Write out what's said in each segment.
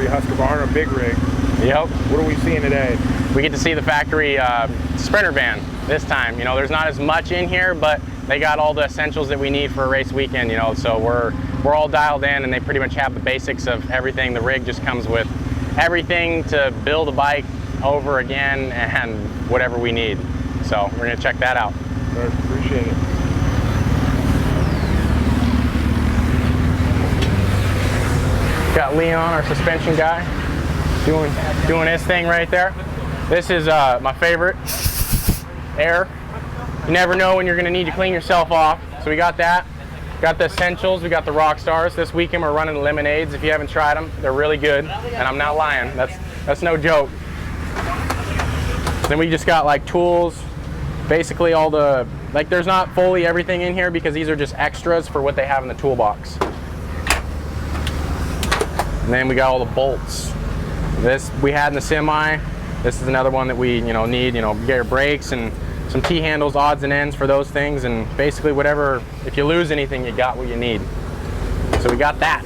Husqvarna big rig. Yep. What are we seeing today? We get to see the factory Sprinter van this time. You know, there's not as much in here, but they got all the essentials that we need for a race weekend, you know, so we're all dialed in, and they pretty much have the basics of everything. The rig just comes with everything to build a bike over again and whatever we need. So we're gonna check that out. Appreciate it. Got Leon, our suspension guy, doing his thing right there. This is my favorite, air. You never know when you're gonna need to clean yourself off. So we got that. Got the essentials, we got the rock stars. This weekend we're running lemonades. If you haven't tried them, they're really good. And I'm not lying, that's no joke. Then we just got like tools, basically all the, like there's not fully everything in here because these are just extras for what they have in the toolbox. And then we got all the bolts. This we had in the semi. This is another one that we need, get your brakes and some T-handles, odds and ends for those things, and basically whatever, if you lose anything, you got what you need. So we got that.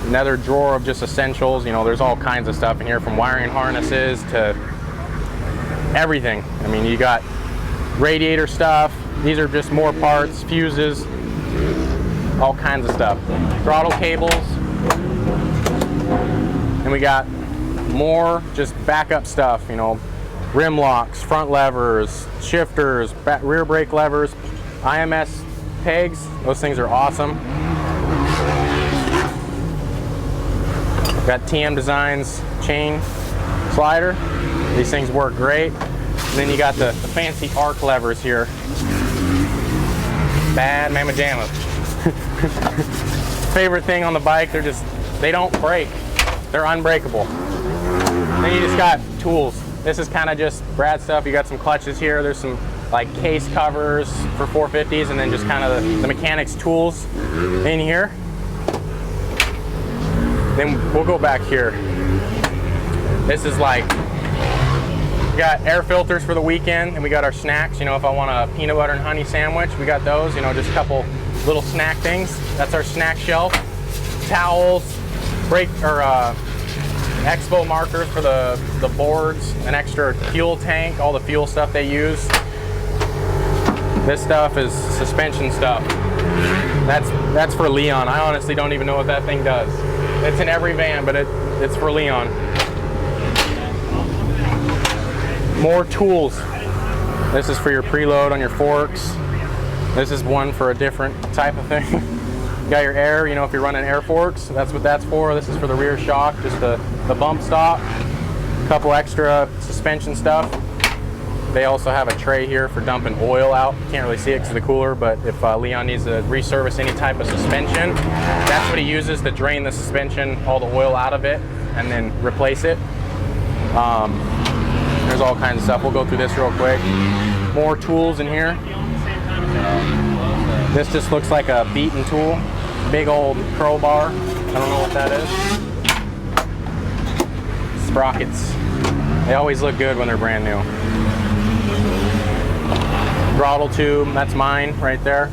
Another drawer of just essentials. There's all kinds of stuff in here, from wiring harnesses to everything. I mean, you got radiator stuff. These are just more parts, fuses, all kinds of stuff. Throttle cables. And we got more just backup stuff, rim locks, front levers, shifters, rear brake levers, IMS pegs. Those things are awesome. Got TM Designs chain slider. These things work great. And then you got the fancy arc levers here. Bad mamma jamma. Favorite thing on the bike, they don't break. They're unbreakable. Then you just got tools. This is kind of just Brad stuff. You got some clutches here. There's some like case covers for 450s, and then just kind of the mechanics tools in here. Then we'll go back here. This is like, we got air filters for the weekend, and we got our snacks. If I want a peanut butter and honey sandwich, we got those, just a couple little snack things. That's our snack shelf. Towels, expo markers for the boards, an extra fuel tank, all the fuel stuff they use. This stuff is suspension stuff. That's for Leon. I honestly don't even know what that thing does. It's in every van, but it's for Leon. More tools. This is for your preload on your forks. This is one for a different type of thing. You got your air, if you're running air forks, that's what that's for. This is for the rear shock, just the bump stop. A couple extra suspension stuff. They also have a tray here for dumping oil out. You can't really see it because of the cooler, but if Leon needs to resurface any type of suspension, that's what he uses to drain the suspension, all the oil out of it, and then replace it. There's all kinds of stuff. We'll go through this real quick. More tools in here. This just looks like a beaten tool. Big old crowbar. I don't know what that is. Sprockets. They always look good when they're brand new. Throttle tube, that's mine right there.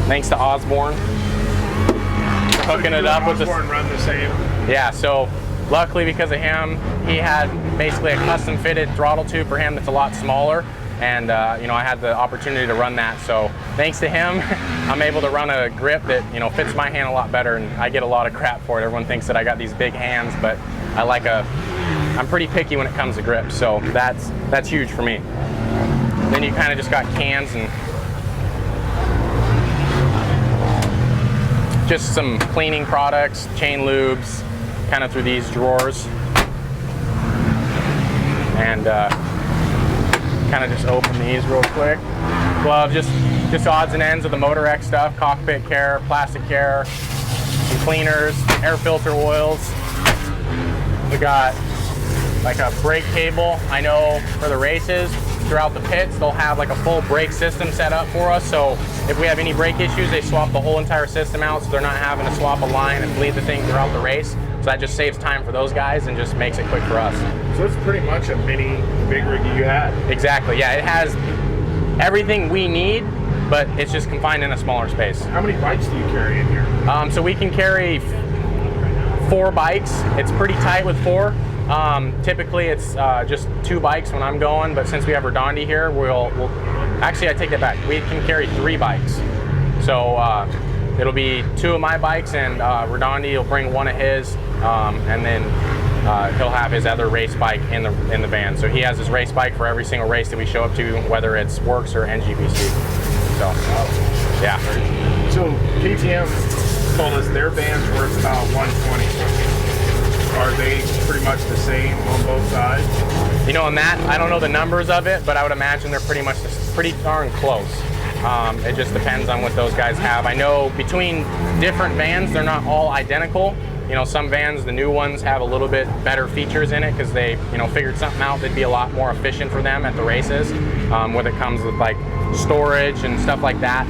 Thanks to Osborne for hooking it up with this. Osborne run the same. Yeah, so luckily because of him, he had basically a custom fitted throttle tube for him that's a lot smaller. And I had the opportunity to run that. So thanks to him, I'm able to run a grip that fits my hand a lot better, and I get a lot of crap for it. Everyone thinks that I got these big hands, but I'm pretty picky when it comes to grips, so that's huge for me. Then you kind of just got cans and just some cleaning products, chain lubes, kind of through these drawers. And kind of just open these real quick. Gloves, just odds and ends of the Motoeffex stuff, cockpit care, plastic care, some cleaners, air filter oils. We got like a brake cable. I know for the races, throughout the pits, they'll have like a full brake system set up for us. So if we have any brake issues, they swap the whole entire system out, so they're not having to swap a line and bleed the thing throughout the race. So that just saves time for those guys and just makes it quick for us. So it's pretty much a mini big rig you had. Exactly, yeah. It has everything we need, but it's just confined in a smaller space. How many bikes do you carry in here? So we can carry 4 bikes. It's pretty tight with 4. Typically it's just 2 bikes when I'm going, but since we have Redondi here, we'll actually, I take that back. We can carry 3 bikes. So it'll be 2 of my bikes, and Redondi will bring 1 of his, and then he'll have his other race bike in the van. So he has his race bike for every single race that we show up to, whether it's Works or NGBC. So yeah. So KTM told us their van's worth about 120. Are they pretty much the same on both sides? You know, on that, I don't know the numbers of it, but I would imagine they're pretty darn close. It just depends on what those guys have. I know between different vans, they're not all identical. You know, some vans, the new ones, have a little bit better features in it because they, you know, figured something out that'd be a lot more efficient for them at the races, when it comes with like storage and stuff like that.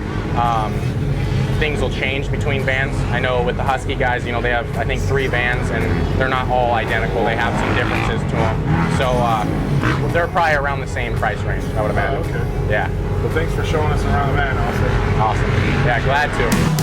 Things will change between vans. I know with the Husky guys, you know, they have, I think, 3 vans, and they're not all identical. They have some differences to them. So they're probably around the same price range, I would imagine. Okay. Yeah. Well, thanks for showing us around the van, Austin. Awesome. Yeah, glad to.